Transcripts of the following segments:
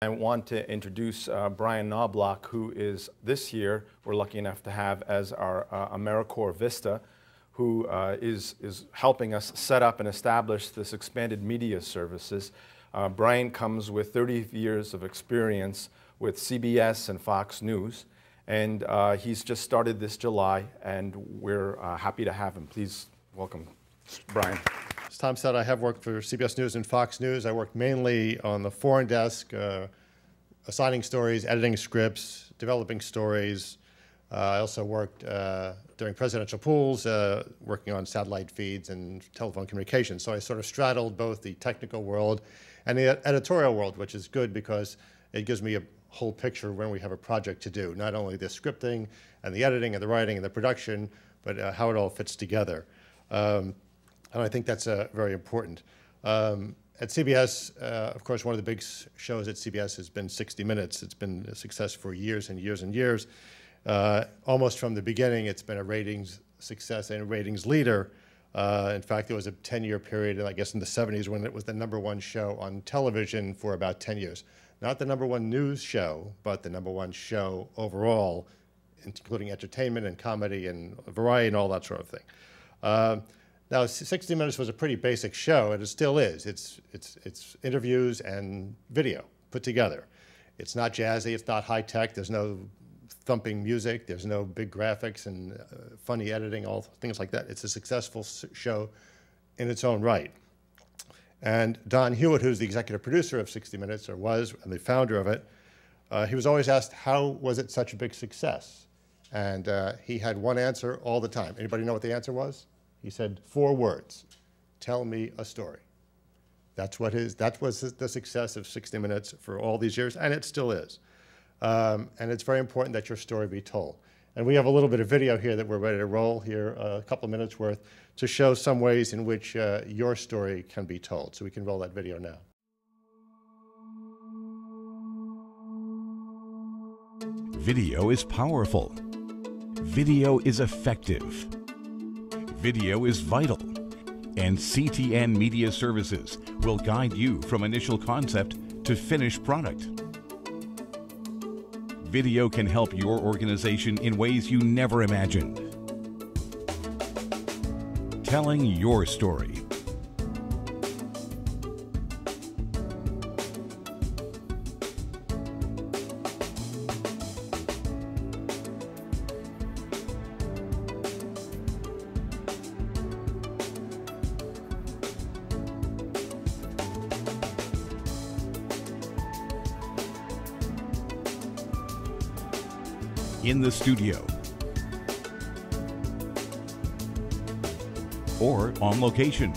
I want to introduce Brian Knoblock, who is this year we're lucky enough to have as our AmeriCorps Vista, who is helping us set up and establish this expanded media services. Brian comes with 30 years of experience with CBS and Fox News, and he's just started this July, and we're happy to have him. Please welcome Brian. As Tom said, I have worked for CBS News and Fox News. I worked mainly on the foreign desk, assigning stories, editing scripts, developing stories. I also worked during presidential pools, working on satellite feeds and telephone communications. So I sort of straddled both the technical world and the editorial world, which is good because it gives me a whole picture when we have a project to do, not only the scripting and the editing and the writing and the production, but how it all fits together. And I think that's very important. At CBS, of course, one of the big shows at CBS has been 60 Minutes. It's been a success for years and years and years. Almost from the beginning, it's been a ratings success and a ratings leader. In fact, there was a 10-year period, I guess in the 70s, when it was the '1 show on television for about 10 years. Not the #1 news show, but the #1 show overall, including entertainment and comedy and variety and all that sort of thing. Now, 60 Minutes was a pretty basic show, and it still is. It's interviews and video put together. It's not jazzy, it's not high-tech, there's no thumping music, there's no big graphics and funny editing, all things like that. It's a successful show in its own right. And Don Hewitt, who's the executive producer of 60 Minutes, or was, and the founder of it, he was always asked, how was it such a big success? And he had one answer all the time. Anybody know what the answer was? He said 4 words: tell me a story. That was the success of 60 Minutes for all these years, and it still is. And it's very important that your story be told. And we have a little bit of video here that we're ready to roll here, a couple of minutes worth, to show some ways in which your story can be told. So we can roll that video now. Video is powerful. Video is effective. Video is vital, and CTN Media Services will guide you from initial concept to finished product. Video can help your organization in ways you never imagined. Telling your story. In the studio, or on location.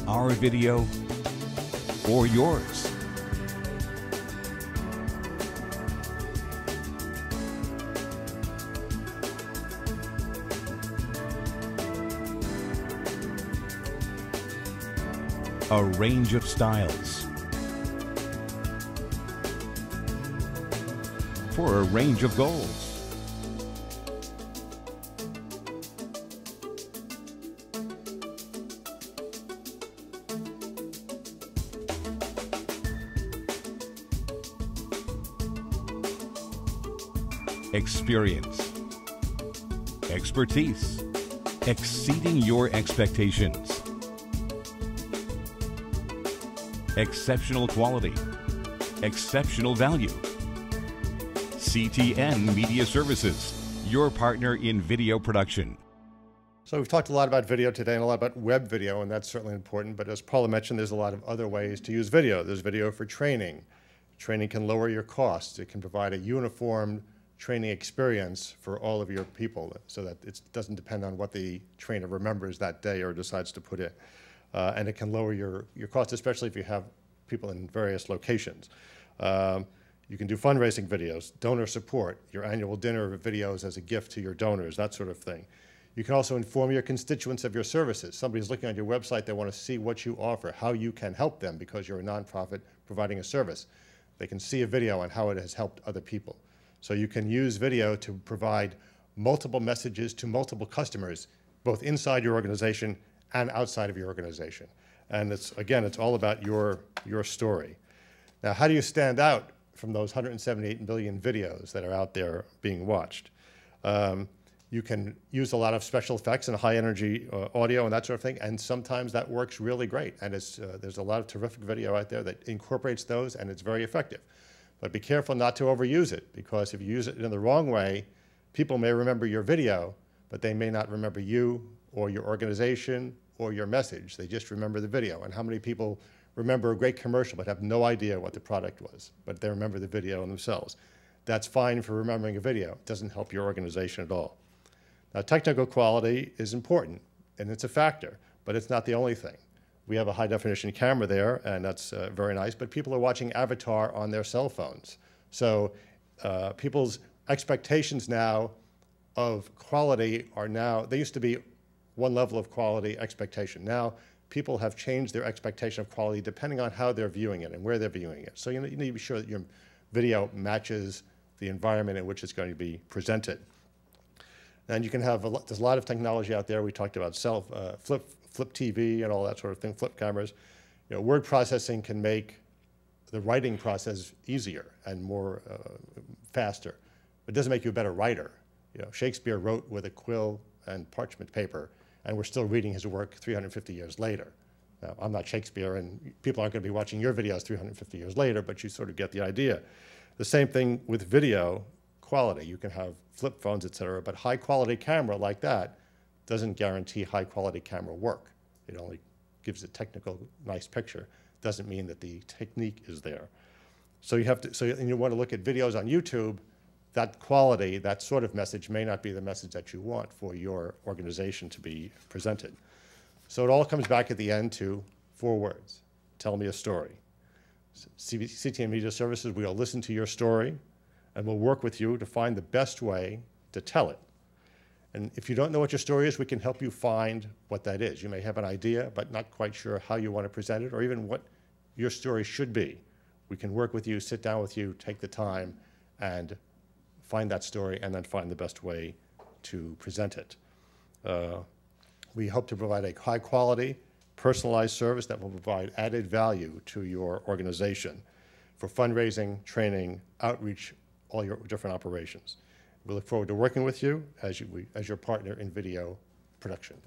Our video or yours. A range of styles for a range of goals. Experience, expertise, exceeding your expectations. Exceptional quality, exceptional value. CTN Media Services, your partner in video production. So we've talked a lot about video today and a lot about web video, and that's certainly important. But as Paula mentioned, there's a lot of other ways to use video. There's video for training. Training can lower your costs. It can provide a uniform training experience for all of your people so that it doesn't depend on what the trainer remembers that day or decides to put in. And it can lower your costs, especially if you have people in various locations. You can do fundraising videos, donor support, your annual dinner videos as a gift to your donors, that sort of thing. You can also inform your constituents of your services. Somebody's looking on your website, they want to see what you offer, how you can help them because you're a nonprofit providing a service. They can see a video on how it has helped other people. So you can use video to provide multiple messages to multiple customers, both inside your organization and outside of your organization. And it's, again, it's all about your story. Now, how do you stand out from those 178 million videos that are out there being watched? You can use a lot of special effects and high energy audio and that sort of thing, and sometimes that works really great. And there's a lot of terrific video out there that incorporates those, and it's very effective. But be careful not to overuse it, because if you use it in the wrong way, people may remember your video, but they may not remember you or your organization or your message. They just remember the video. And how many people remember a great commercial but have no idea what the product was, but they remember the video themselves? That's fine for remembering a video. It doesn't help your organization at all. Now, technical quality is important, and it's a factor, but it's not the only thing. We have a high-definition camera there, and that's very nice, but people are watching Avatar on their cell phones. So people's expectations now of quality are now, they used to be one level of quality expectation. Now, people have changed their expectation of quality depending on how they're viewing it and where they're viewing it. So you need to be sure that your video matches the environment in which it's going to be presented. And you can have, there's a lot of technology out there. We talked about flip TV and all that sort of thing, flip cameras. You know, word processing can make the writing process easier and more faster. It doesn't make you a better writer. You know, Shakespeare wrote with a quill and parchment paper, and we're still reading his work 350 years later. Now, I'm not Shakespeare, and people aren't going to be watching your videos 350 years later, but you sort of get the idea. The same thing with video quality. You can have flip phones, et cetera, but high quality camera like that doesn't guarantee high quality camera work. It only gives a technical, nice picture. Doesn't mean that the technique is there. So you have to, and you want to look at videos on YouTube, that quality, that sort of message may not be the message that you want for your organization to be presented. So it all comes back at the end to 4 words: tell me a story. CTN Media Services, we'll listen to your story, and we'll work with you to find the best way to tell it. And if you don't know what your story is, we can help you find what that is. You may have an idea, but not quite sure how you want to present it or even what your story should be. We can work with you, sit down with you, take the time, and find that story, and then find the best way to present it. We hope to provide a high quality, personalized service that will provide added value to your organization for fundraising, training, outreach, all your different operations. We look forward to working with you as your partner in video production.